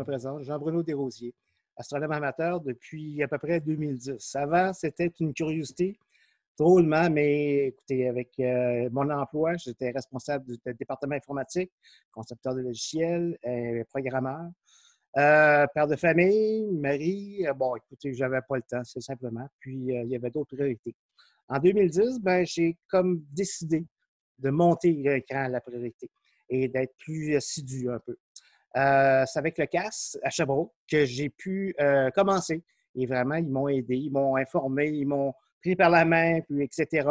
présente, Jean-Bruno Desrosiers, astronome amateur depuis à peu près 2010. Avant, c'était une curiosité, drôlement, mais écoutez, avec mon emploi, j'étais responsable du département informatique, concepteur de logiciels, programmeur. Père de famille, mari, bon, écoutez, j'avais pas le temps, c'est simplement. Puis, il y avait d'autres priorités. En 2010, ben, j'ai comme décidé de monter l'écran à la priorité et d'être plus assidu un peu. C'est avec le CAS à Sherbrooke que j'ai pu commencer. Et vraiment, ils m'ont aidé, ils m'ont informé, ils m'ont pris par la main, puis etc.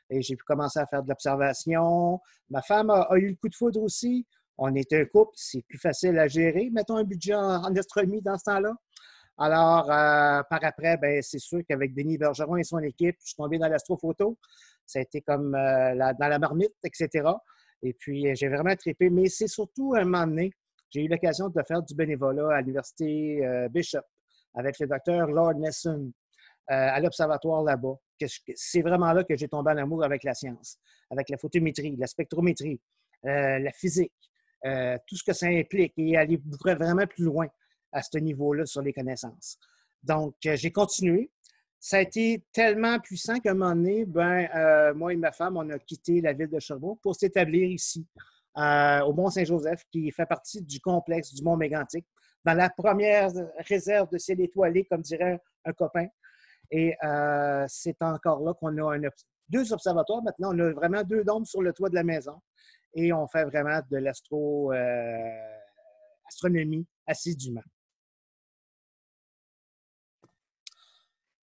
Et j'ai pu commencer à faire de l'observation. Ma femme a eu le coup de foudre aussi. On est un couple, c'est plus facile à gérer. Mettons un budget en astronomie dans ce temps-là. Alors, par après, ben, c'est sûr qu'avec Denis Bergeron et son équipe, je suis tombé dans l'astrophoto. Ça a été comme dans la marmite, etc. Et puis, j'ai vraiment trippé. Mais c'est surtout un moment donné, j'ai eu l'occasion de faire du bénévolat à l'Université Bishop avec le docteur Lord Nesson à l'observatoire là-bas. C'est vraiment là que j'ai tombé en amour avec la science, avec la photométrie, la spectrométrie, la physique, tout ce que ça implique et aller vraiment plus loin à ce niveau-là sur les connaissances. Donc, j'ai continué. Ça a été tellement puissant qu'à un moment donné, moi et ma femme, on a quitté la ville de Sherbrooke pour s'établir ici, au Mont-Saint-Joseph, qui fait partie du complexe du Mont-Mégantic, dans la première réserve de ciel étoilé, comme dirait un copain. Et c'est encore là qu'on a deux observatoires. Maintenant, on a vraiment deux dômes sur le toit de la maison et on fait vraiment de l'astronomie assidûment.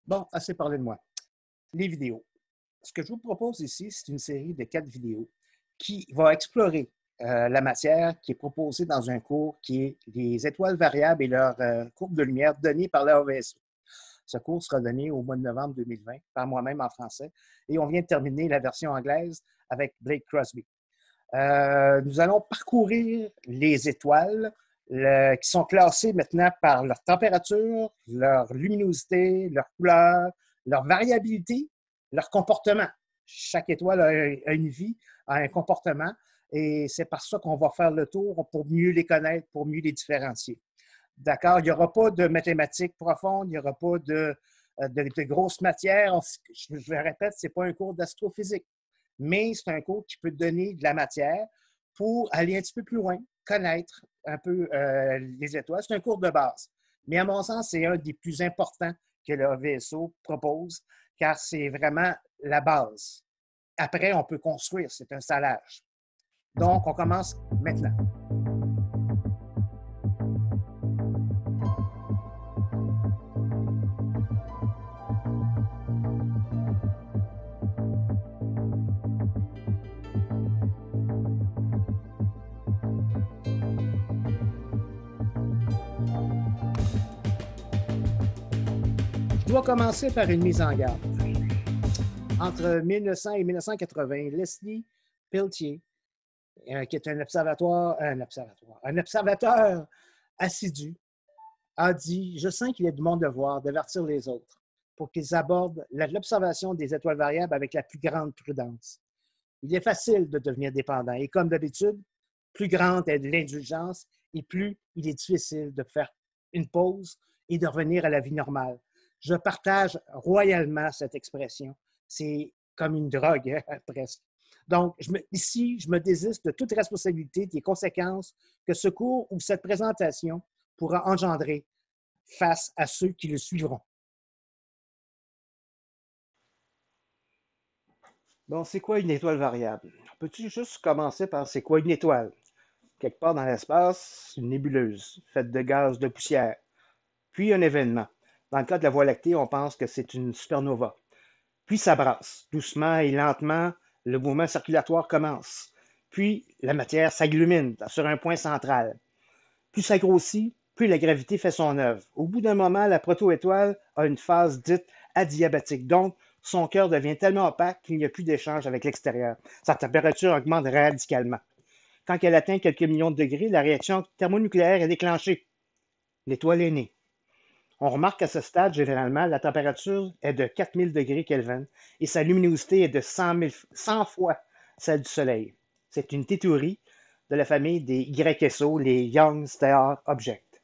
Bon, assez parlé de moi. Les vidéos. Ce que je vous propose ici, c'est une série de 4 vidéos qui va explorer la matière qui est proposée dans un cours qui est les étoiles variables et leur courbe de lumière donnée par l'AVSO. Ce cours sera donné au mois de novembre 2020 par moi-même en français et on vient de terminer la version anglaise avec Blake Crosby. Nous allons parcourir les étoiles qui sont classées maintenant par leur température, leur luminosité, leur couleur, leur variabilité, leur comportement. Chaque étoile a une vie, a un comportement et c'est par ça qu'on va faire le tour pour mieux les connaître, pour mieux les différencier. D'accord? Il n'y aura pas de mathématiques profondes, il n'y aura pas de grosses matières. Je le répète, ce n'est pas un cours d'astrophysique, mais c'est un cours qui peut donner de la matière pour aller un petit peu plus loin, connaître un peu les étoiles. C'est un cours de base. Mais à mon sens, c'est un des plus importants que le VSO propose, car c'est vraiment la base. Après, on peut construire, c'est un salage. Donc, on commence maintenant. Je dois commencer par une mise en garde. Entre 1900 et 1980, Leslie Peltier, qui est un observateur assidu, a dit « Je sens qu'il est de mon devoir d'avertir les autres pour qu'ils abordent l'observation des étoiles variables avec la plus grande prudence. Il est facile de devenir dépendant et comme d'habitude, plus grande est l'indulgence et plus il est difficile de faire une pause et de revenir à la vie normale. Je partage royalement cette expression. C'est comme une drogue, presque. Donc, ici, je me désiste de toute responsabilité des conséquences que ce cours ou cette présentation pourra engendrer face à ceux qui le suivront. Bon, c'est quoi une étoile variable? Peux-tu juste commencer par c'est quoi une étoile? Quelque part dans l'espace, une nébuleuse faite de gaz, de poussière. Puis un événement. Dans le cas de la Voie lactée, on pense que c'est une supernova. Puis ça brasse. Doucement et lentement, le mouvement circulatoire commence. Puis la matière s'illumine sur un point central. Plus ça grossit, plus la gravité fait son œuvre. Au bout d'un moment, la proto-étoile a une phase dite adiabatique. Donc, son cœur devient tellement opaque qu'il n'y a plus d'échange avec l'extérieur. Sa température augmente radicalement. Quand elle atteint quelques millions de degrés, la réaction thermonucléaire est déclenchée. L'étoile est née. On remarque qu'à ce stade, généralement, la température est de 4000 degrés Kelvin et sa luminosité est de 100 fois celle du Soleil. C'est une théorie de la famille des YSO, les Young Star Objects.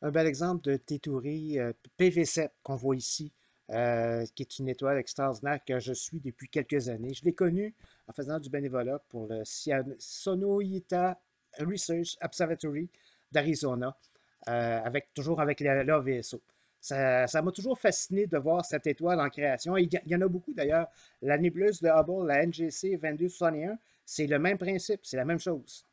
Un bel exemple de Tétourie PV7 qu'on voit ici, qui est une étoile extraordinaire que je suis depuis quelques années. Je l'ai connue en faisant du bénévolat pour le Sonoyita Research Observatory d'Arizona, toujours avec l'AVSO. Ça m'a toujours fasciné de voir cette étoile en création. Il y en a beaucoup d'ailleurs. La nébuleuse de Hubble, la NGC 2261, c'est le même principe, c'est la même chose.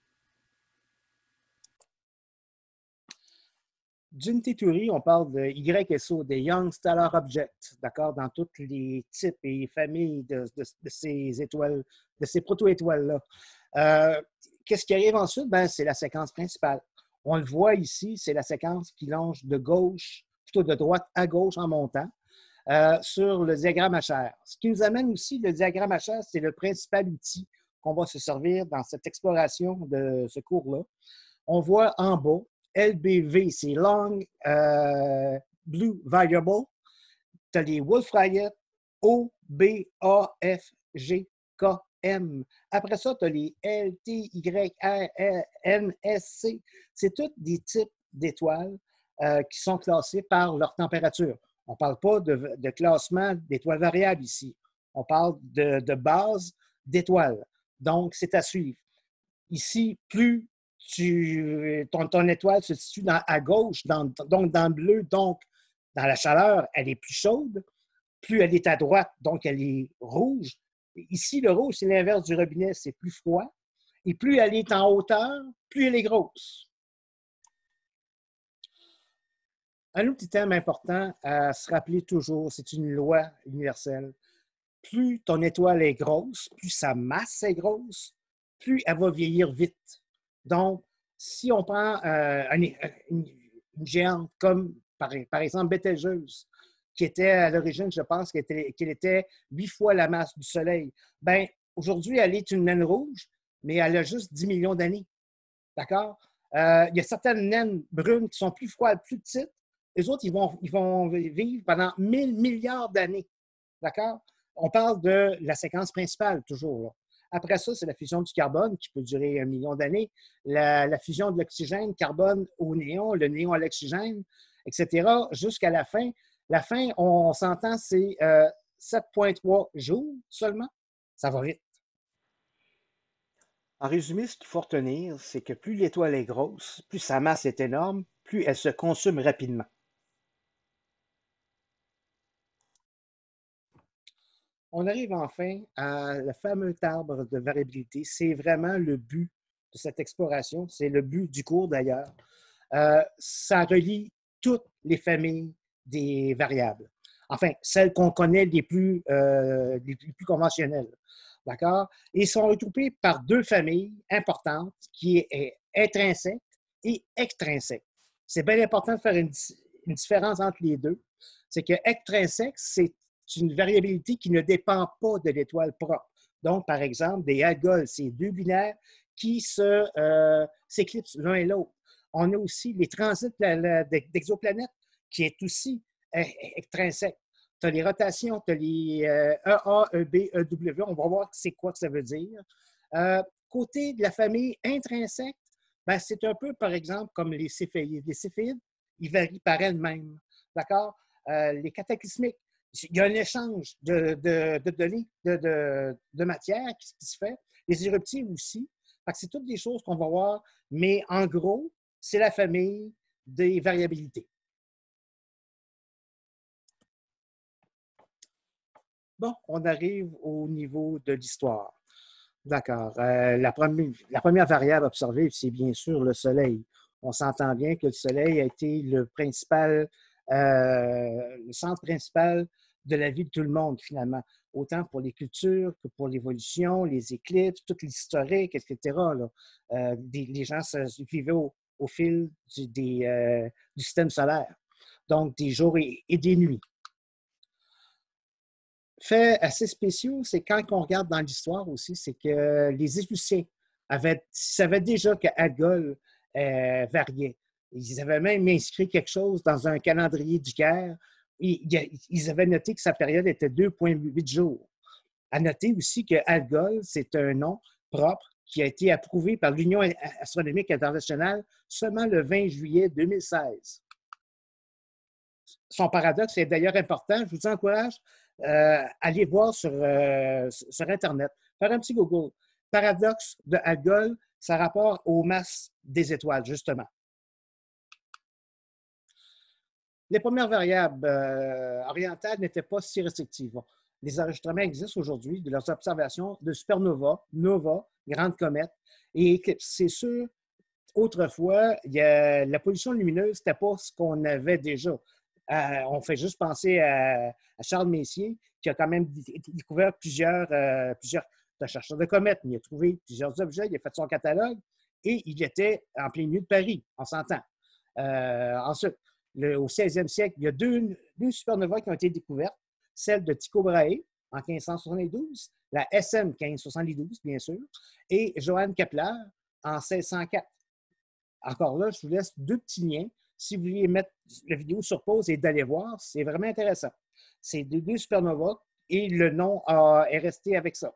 D'une théorie, on parle de YSO, des Young Stellar Objects, d'accord, dans tous les types et familles de ces étoiles, de ces proto-étoiles-là. Qu'est-ce qui arrive ensuite? Ben, c'est la séquence principale. On le voit ici, c'est la séquence qui longe de gauche, plutôt de droite à gauche en montant, sur le diagramme HR. Ce qui nous amène aussi, le diagramme HR, c'est le principal outil qu'on va se servir dans cette exploration de ce cours-là. On voit en bas, LBV, c'est Long Blue Variable. Tu as les Wolf-Rayet, O, B, A, F, G, K, M. Après ça, tu as les L, T, Y, R, N, S, C. C'est tous des types d'étoiles qui sont classées par leur température. On ne parle pas de classement d'étoiles variables ici. On parle de base d'étoiles. Donc, c'est à suivre. Ici, plus ton étoile se situe à gauche, donc dans le bleu, donc dans la chaleur, elle est plus chaude. Plus elle est à droite, donc elle est rouge. Ici, le rouge, c'est l'inverse du robinet, c'est plus froid. Et plus elle est en hauteur, plus elle est grosse. Un autre thème important à se rappeler toujours, c'est une loi universelle. Plus ton étoile est grosse, plus sa masse est grosse, plus elle va vieillir vite. Donc, si on prend une géante comme, par exemple, Betelgeuse, qui était à l'origine, je pense, qu'elle était 8 fois la masse du Soleil, bien, aujourd'hui, elle est une naine rouge, mais elle a juste 10 millions d'années. D'accord? Il y a certaines naines brunes qui sont plus froides, plus petites. Les autres, ils vont vivre pendant 1000 milliards d'années. D'accord? On parle de la séquence principale, toujours. Là. Après ça, c'est la fusion du carbone qui peut durer 1 million d'années. La fusion de l'oxygène, carbone au néon, le néon à l'oxygène, etc. Jusqu'à la fin. La fin, on s'entend, c'est 7,3 jours seulement. Ça va vite. En résumé, ce qu'il faut retenir, c'est que plus l'étoile est grosse, plus sa masse est énorme, plus elle se consume rapidement. On arrive enfin à le fameux arbre de variabilité. C'est vraiment le but de cette exploration. C'est le but du cours d'ailleurs. Ça relie toutes les familles des variables. Enfin, celles qu'on connaît les plus conventionnelles. D'accord? Ils sont regroupés par deux familles importantes qui est intrinsèque et extrinsèque. C'est bien important de faire une différence entre les deux. C'est que extrinsèque, c'est une variabilité qui ne dépend pas de l'étoile propre. Donc, par exemple, des algol, c'est deux binaires qui s'éclipsent l'un et l'autre. On a aussi les transits d'exoplanètes, qui est aussi extrinsèque. Tu as les rotations, tu as les EA, EB, EW. On va voir c'est quoi que ça veut dire. Côté de la famille intrinsèque, ben, c'est un peu, par exemple, comme les céphéides. Les céphéides, ils varient par elles-mêmes. D'accord? Les cataclysmiques, il y a un échange de données, de matière qui se fait. Les éruptifs aussi. C'est toutes des choses qu'on va voir, mais en gros, c'est la famille des variabilités. Bon, on arrive au niveau de l'histoire. D'accord. La première variable observée, c'est bien sûr le Soleil. On s'entend bien que le Soleil a été le centre principal de la vie de tout le monde, finalement, autant pour les cultures que pour l'évolution, les éclipses, tout l'historique, etc. Là. Les gens vivaient au fil du système solaire, donc des jours et des nuits. Fait assez spéciaux, c'est quand on regarde dans l'histoire aussi, c'est que les Égyptiens savaient déjà que Algol variait. Ils avaient même inscrit quelque chose dans un calendrier du Caire. Ils avaient noté que sa période était 2,8 jours. À noter aussi que Algol, c'est un nom propre qui a été approuvé par l'Union astronomique internationale seulement le 20 juillet 2016. Son paradoxe est d'ailleurs important. Je vous encourage à aller voir sur Internet. Faire un petit Google. Paradoxe de Algol, ça rapporte aux masses des étoiles, justement. Les premières variables orientales n'étaient pas si restrictives. Les enregistrements existent aujourd'hui de leurs observations de supernovas, novas, grandes comètes et éclipses. C'est sûr, autrefois, la pollution lumineuse, n'était pas ce qu'on avait déjà. On fait juste penser à Charles Messier, qui a quand même découvert plusieurs chercheurs de comètes. Il a trouvé plusieurs objets, il a fait son catalogue et il était en plein milieu de Paris, on s'entend. Ensuite, au 16e siècle, il y a deux supernovas qui ont été découvertes, celle de Tycho Brahe en 1572, la SM 1572, bien sûr, et Johann Kepler en 1604. Encore là, je vous laisse deux petits liens. Si vous voulez mettre la vidéo sur pause et d'aller voir, c'est vraiment intéressant. C'est deux supernovas et le nom est resté avec ça.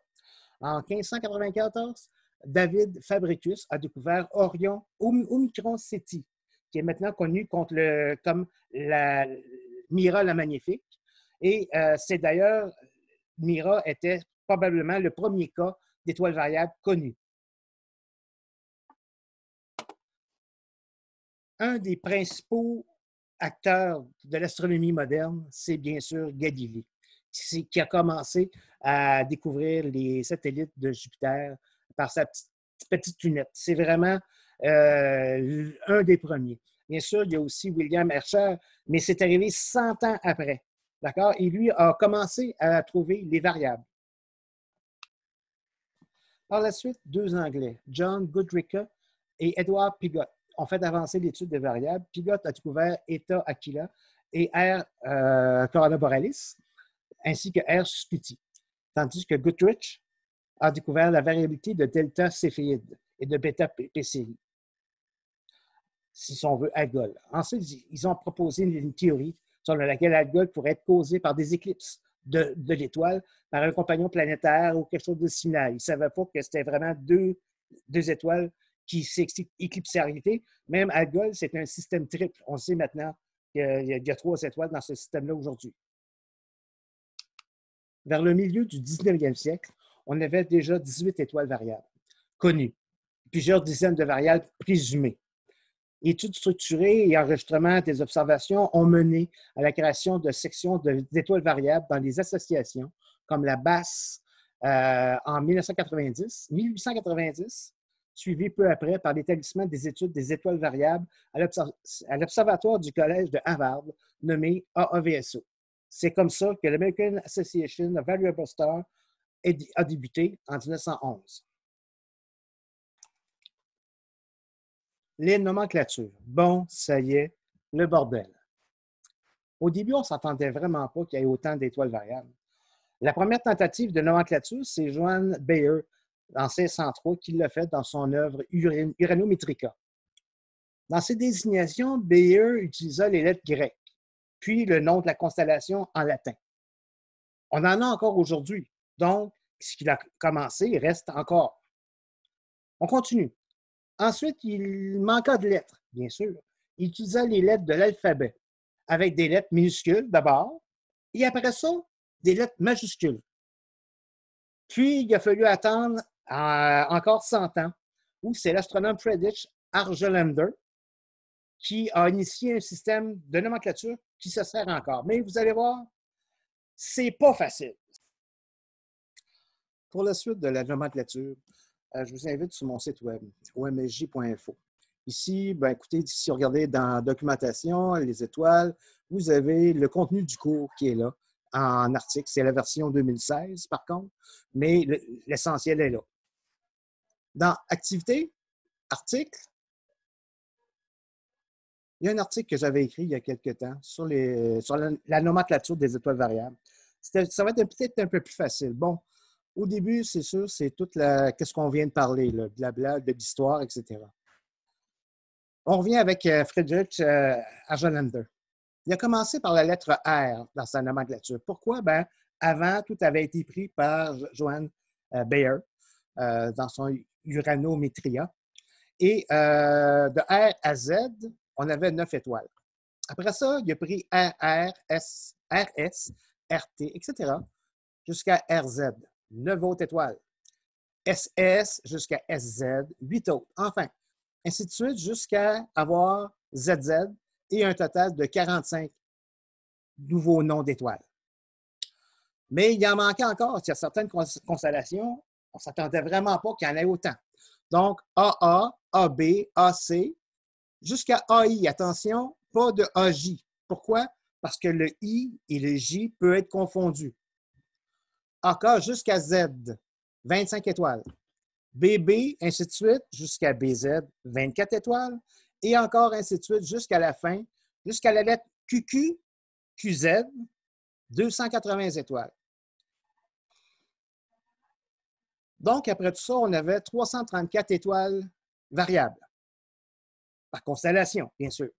En 1594, David Fabricius a découvert Orion Omicron Ceti, qui est maintenant connu comme la Mira la Magnifique. Et c'est d'ailleurs, Mira était probablement le premier cas d'étoile variable connu. Un des principaux acteurs de l'astronomie moderne, c'est bien sûr Galilée, qui a commencé à découvrir les satellites de Jupiter par sa petite lunette. C'est vraiment un des premiers. Bien sûr, il y a aussi William Herschel, mais c'est arrivé 100 ans après. D'accord? Et lui a commencé à trouver les variables. Par la suite, deux Anglais, John Goodricke et Edward Pigott, ont fait avancer l'étude des variables. Pigott a découvert Eta Aquila et R Corona Borealis, ainsi que R Scuti, tandis que Goodricke a découvert la variabilité de delta Céphéide et de bêta Persei, si on veut, Algol. Ensuite, ils ont proposé une théorie selon laquelle Algol pourrait être causé par des éclipses de l'étoile, par un compagnon planétaire ou quelque chose de similaire. Ils ne savaient pas que c'était vraiment deux étoiles qui s'éclipsaient en réalité. Même Algol, c'est un système triple. On sait maintenant qu'il y a 3 étoiles dans ce système-là aujourd'hui. Vers le milieu du 19e siècle, on avait déjà 18 étoiles variables connues, plusieurs dizaines de variables présumées. Études structurées et enregistrements des observations ont mené à la création de sections d'étoiles variables dans les associations, comme la BASS en 1890, suivi peu après par l'établissement des études des étoiles variables à l'Observatoire du Collège de Harvard, nommé AAVSO. C'est comme ça que l'American Association of Variable Stars a débuté en 1911. Les nomenclatures. Bon, ça y est, le bordel. Au début, on ne s'entendait vraiment pas qu'il y ait autant d'étoiles variables. La première tentative de nomenclature, c'est Johann Bayer, en 1603, qui l'a fait dans son œuvre Uranometrica. Dans ses désignations, Bayer utilisa les lettres grecques, puis le nom de la constellation en latin. On en a encore aujourd'hui, donc ce qu'il a commencé reste encore. On continue. Ensuite, il manqua de lettres, bien sûr. Il utilisa les lettres de l'alphabet, avec des lettres minuscules d'abord, et après ça, des lettres majuscules. Puis, il a fallu attendre encore 100 ans, où c'est l'astronome Friedrich Argelander qui a initié un système de nomenclature qui se sert encore. Mais vous allez voir, c'est pas facile. Pour la suite de la nomenclature, je vous invite sur mon site web, omsj.info. Ici, ben, écoutez, si vous regardez dans documentation, les étoiles, vous avez le contenu du cours qui est là en article. C'est la version 2016, par contre, mais l'essentiel est là. Dans activités, articles, il y a un article que j'avais écrit il y a quelque temps sur la nomenclature des étoiles variables. Ça va être peut-être un peu plus facile. Bon, au début, c'est sûr, c'est tout qu'est-ce qu'on vient de parler, le blabla, de l'histoire, etc. On revient avec Friedrich Argelander. Il a commencé par la lettre R dans sa nomenclature. Pourquoi? Ben, avant, tout avait été pris par Johann Bayer dans son Uranometria. Et de R à Z, on avait 9 étoiles. Après ça, il a pris RR, RS, RT, etc., jusqu'à RZ, 9 autres étoiles. SS jusqu'à SZ, 8 autres. Enfin, ainsi de suite jusqu'à avoir ZZ et un total de 45 nouveaux noms d'étoiles. Mais il y en manquait encore. Il y a certaines constellations, on ne s'attendait vraiment pas qu'il y en ait autant. Donc, AA, AB, AC, jusqu'à AI. Attention, pas de AJ. Pourquoi? Parce que le I et le J peuvent être confondus. AK jusqu'à Z, 25 étoiles. BB, ainsi de suite, jusqu'à BZ, 24 étoiles. Et encore ainsi de suite jusqu'à la fin, jusqu'à la lettre QQ, QZ, 280 étoiles. Donc, après tout ça, on avait 334 étoiles variables, par constellation, bien sûr.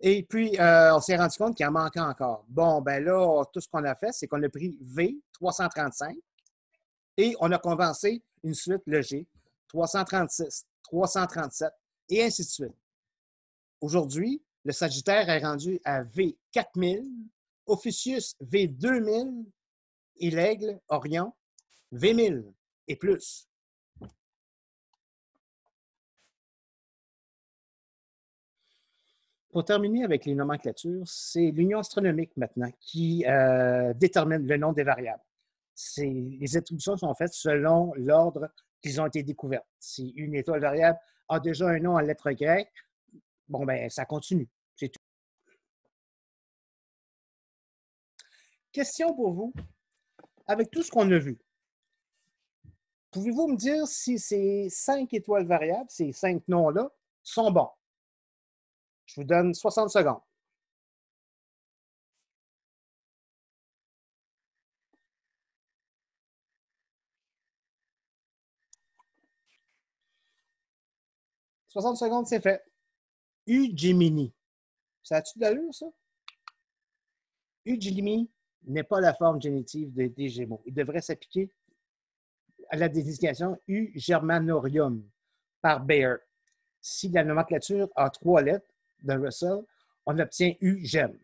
Et puis, on s'est rendu compte qu'il en manquait encore. Bon, ben là, tout ce qu'on a fait, c'est qu'on a pris V, 335, et on a condensé une suite logique, 336, 337, et ainsi de suite. Aujourd'hui, le Sagittaire est rendu à V4000, Ophiuchus V2000, et l'Aigle, Orion, V1000 et plus. Pour terminer avec les nomenclatures, c'est l'Union astronomique maintenant qui détermine le nom des variables. Les attributions sont faites selon l'ordre qu'ils ont été découvertes. Si une étoile variable a déjà un nom en lettres grecques, bon, ben ça continue. C'est tout. Question pour vous. Avec tout ce qu'on a vu, pouvez-vous me dire si ces 5 étoiles variables, ces 5 noms-là, sont bons? Je vous donne 60 secondes. « 60 secondes, c'est fait. Gemini. Ça a-tu de l'allure, ça? Gemini n'est pas la forme génétique des Gémeaux. Il devrait s'appliquer à la désignation Germanorium par Bayer. Si la nomenclature a 3 lettres de Russell, on obtient Gem.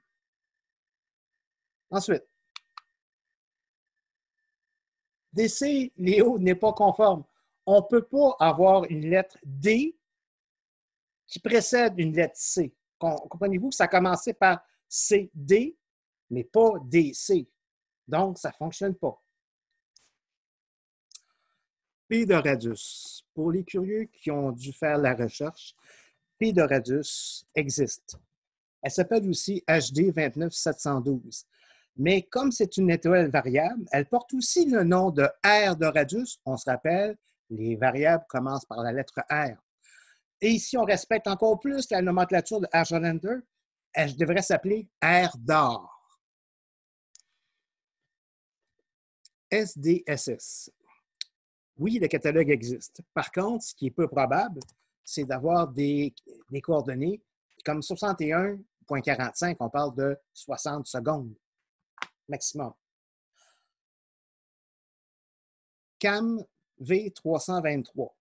Ensuite, DC, Léo, n'est pas conforme. On ne peut pas avoir une lettre D qui précède une lettre C. Comprenez-vous que ça a commencé par CD, mais pas DC. Donc, ça ne fonctionne pas. P de Radius. Pour les curieux qui ont dû faire la recherche, P de Radius existe. Elle s'appelle aussi HD 29712. Mais comme c'est une étoile variable, elle porte aussi le nom de R de Radius. On se rappelle, les variables commencent par la lettre R. Et si on respecte encore plus la nomenclature de Argelander, elle devrait s'appeler R d'or. SDSS. Oui, le catalogue existe. Par contre, ce qui est peu probable, c'est d'avoir des coordonnées comme 61,45. On parle de 60 secondes maximum. CAM V323.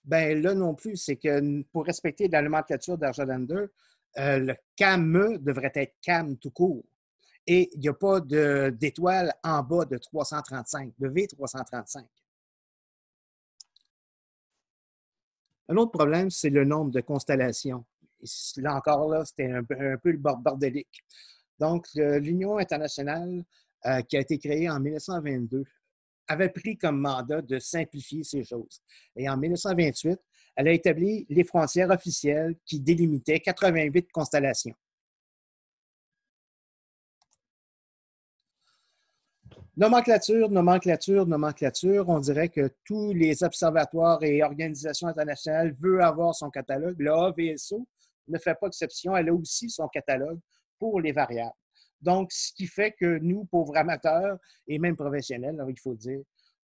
Ben là non plus, c'est que pour respecter la nomenclature d'Argelander, le CAM devrait être CAM tout court. Et il n'y a pas d'étoile en bas de 335, de V335. Un autre problème, c'est le nombre de constellations. Et là encore, là, c'était un peu le bordélique. Donc, l'Union internationale, qui a été créée en 1922, avait pris comme mandat de simplifier ces choses. Et en 1928, elle a établi les frontières officielles qui délimitaient 88 constellations. Nomenclature, nomenclature, nomenclature. On dirait que tous les observatoires et organisations internationales veulent avoir son catalogue. Le AVSO ne fait pas exception. Elle a aussi son catalogue pour les variables. Donc, ce qui fait que nous, pauvres amateurs et même professionnels, il faut dire,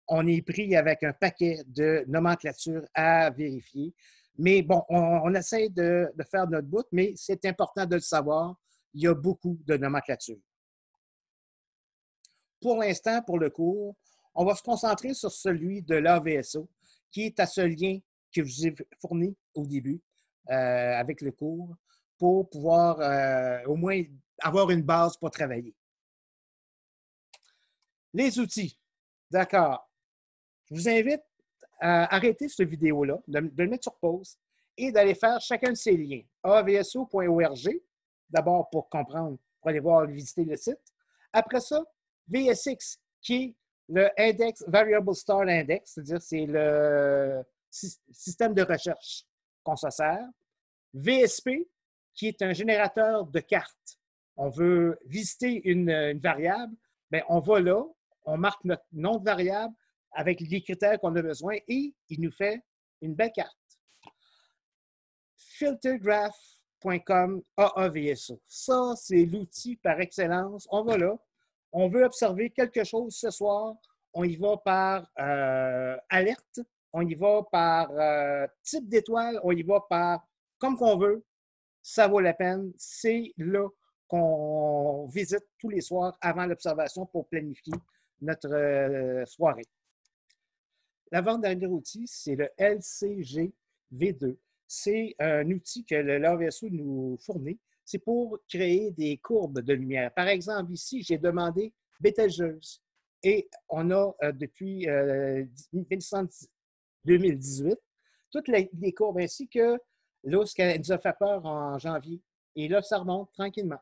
on est pris avec un paquet de nomenclatures à vérifier. Mais bon, on essaie de faire notre bout, mais c'est important de le savoir. Il y a beaucoup de nomenclatures. Pour l'instant, pour le cours, on va se concentrer sur celui de l'AVSO, qui est à ce lien que je vous ai fourni au début avec le cours. pour pouvoir au moins avoir une base pour travailler. Les outils. D'accord. Je vous invite à arrêter cette vidéo-là, de le mettre sur pause et d'aller faire chacun de ces liens. avso.org, d'abord pour comprendre, pour aller voir, visiter le site. Après ça, VSX, qui est le Index Variable Start Index, c'est-à-dire c'est le système de recherche qu'on se sert. VSP, qui est un générateur de cartes. On veut visiter une variable, bien, on va là, on marque notre nom de variable avec les critères qu'on a besoin et il nous fait une belle carte. Filtergraph.com AAVSO. Ça, c'est l'outil par excellence. On va là, on veut observer quelque chose ce soir, on y va par alerte, on y va par type d'étoile, on y va par comme qu'on veut. Ça vaut la peine. C'est là qu'on visite tous les soirs avant l'observation pour planifier notre soirée. L'avant-dernier outil, c'est le LCG V2. C'est un outil que l'AVSO nous fournit. C'est pour créer des courbes de lumière. Par exemple, ici, j'ai demandé Betelgeuse. Et on a, depuis 2018, toutes les courbes, ainsi que là, ce qu'elle nous a fait peur en janvier. Et là, ça remonte tranquillement.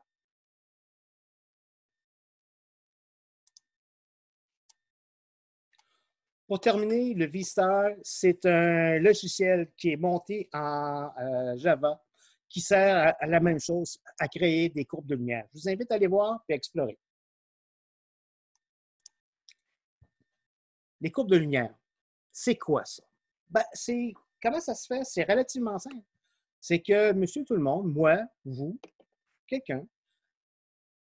Pour terminer, le VStar, c'est un logiciel qui est monté en Java qui sert à la même chose, à créer des courbes de lumière. Je vous invite à aller voir et explorer. Les courbes de lumière, c'est quoi ça? Ben, comment ça se fait? C'est relativement simple. C'est que monsieur tout le monde, moi, vous, quelqu'un,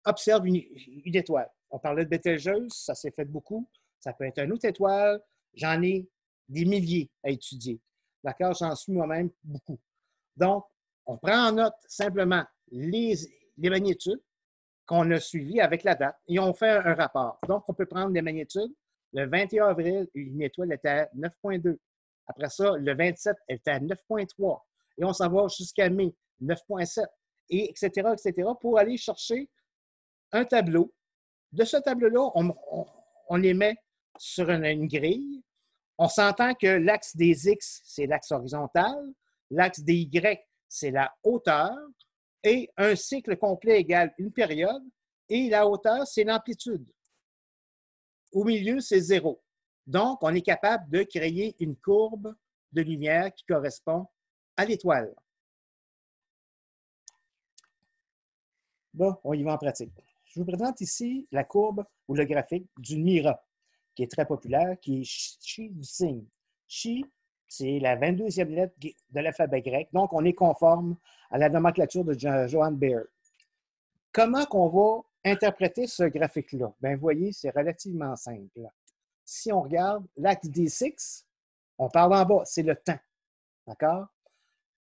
observe une étoile. On parlait de Betelgeuse, ça s'est fait beaucoup. Ça peut être une autre étoile. J'en ai des milliers à étudier. D'accord? J'en suis moi-même beaucoup. Donc, on prend en note simplement les magnitudes qu'on a suivies avec la date et on fait un rapport. Donc, on peut prendre les magnitudes. Le 21 avril, une étoile était à 9,2. Après ça, le 27, elle était à 9,3. Et on s'en va jusqu'à mai, 9,7, et etc., pour aller chercher un tableau. De ce tableau-là, on les met sur une grille. On s'entend que l'axe des X, c'est l'axe horizontal. L'axe des Y, c'est la hauteur. Et un cycle complet égale une période. Et la hauteur, c'est l'amplitude. Au milieu, c'est 0. Donc, on est capable de créer une courbe de lumière qui correspond à l'étoile. Bon, on y va en pratique. Je vous présente ici la courbe ou le graphique du Mira, qui est très populaire, qui est chi du signe. Chi, c'est la 22e lettre de l'alphabet grec, donc on est conforme à la nomenclature de Johann Bayer. Comment qu'on va interpréter ce graphique-là? Bien, vous voyez, c'est relativement simple. Si on regarde l'axe des X, on parle en bas, c'est le temps. D'accord?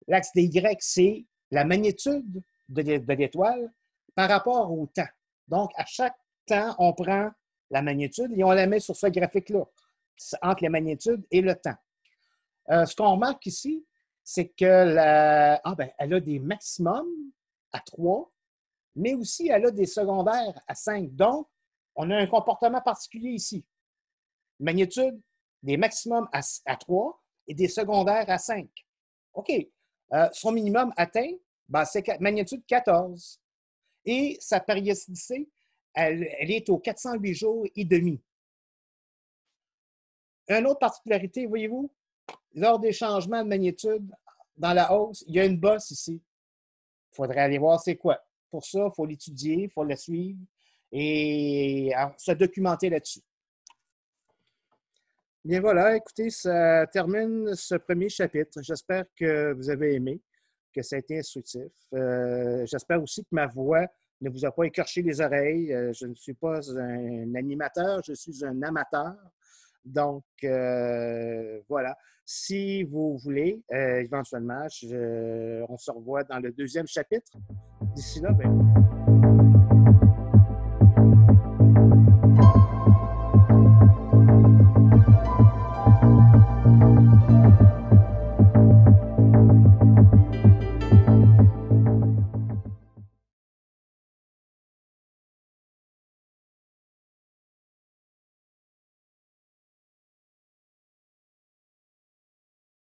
L'axe des Y, c'est la magnitude de l'étoile par rapport au temps. Donc, à chaque temps, on prend la magnitude et on la met sur ce graphique-là, entre la magnitude et le temps. Ce qu'on remarque ici, c'est qu'elle a des maximums à 3, mais aussi elle a des secondaires à 5. Donc, on a un comportement particulier ici. Magnitude, des maximums à 3 et des secondaires à 5. OK. Son minimum atteint, c'est magnitude 14. Et sa périodicité, elle est aux 408 jours et demi. Une autre particularité, voyez-vous, lors des changements de magnitude dans la hausse, il y a une bosse ici. Il faudrait aller voir c'est quoi. Pour ça, il faut l'étudier, il faut la suivre et se documenter là-dessus. Bien voilà, écoutez, ça termine ce premier chapitre. J'espère que vous avez aimé, que ça a été instructif. J'espère aussi que ma voix ne vous a pas écorché les oreilles. Je ne suis pas un animateur, je suis un amateur. Donc, voilà. Si vous voulez, éventuellement, on se revoit dans le deuxième chapitre. D'ici là, bien...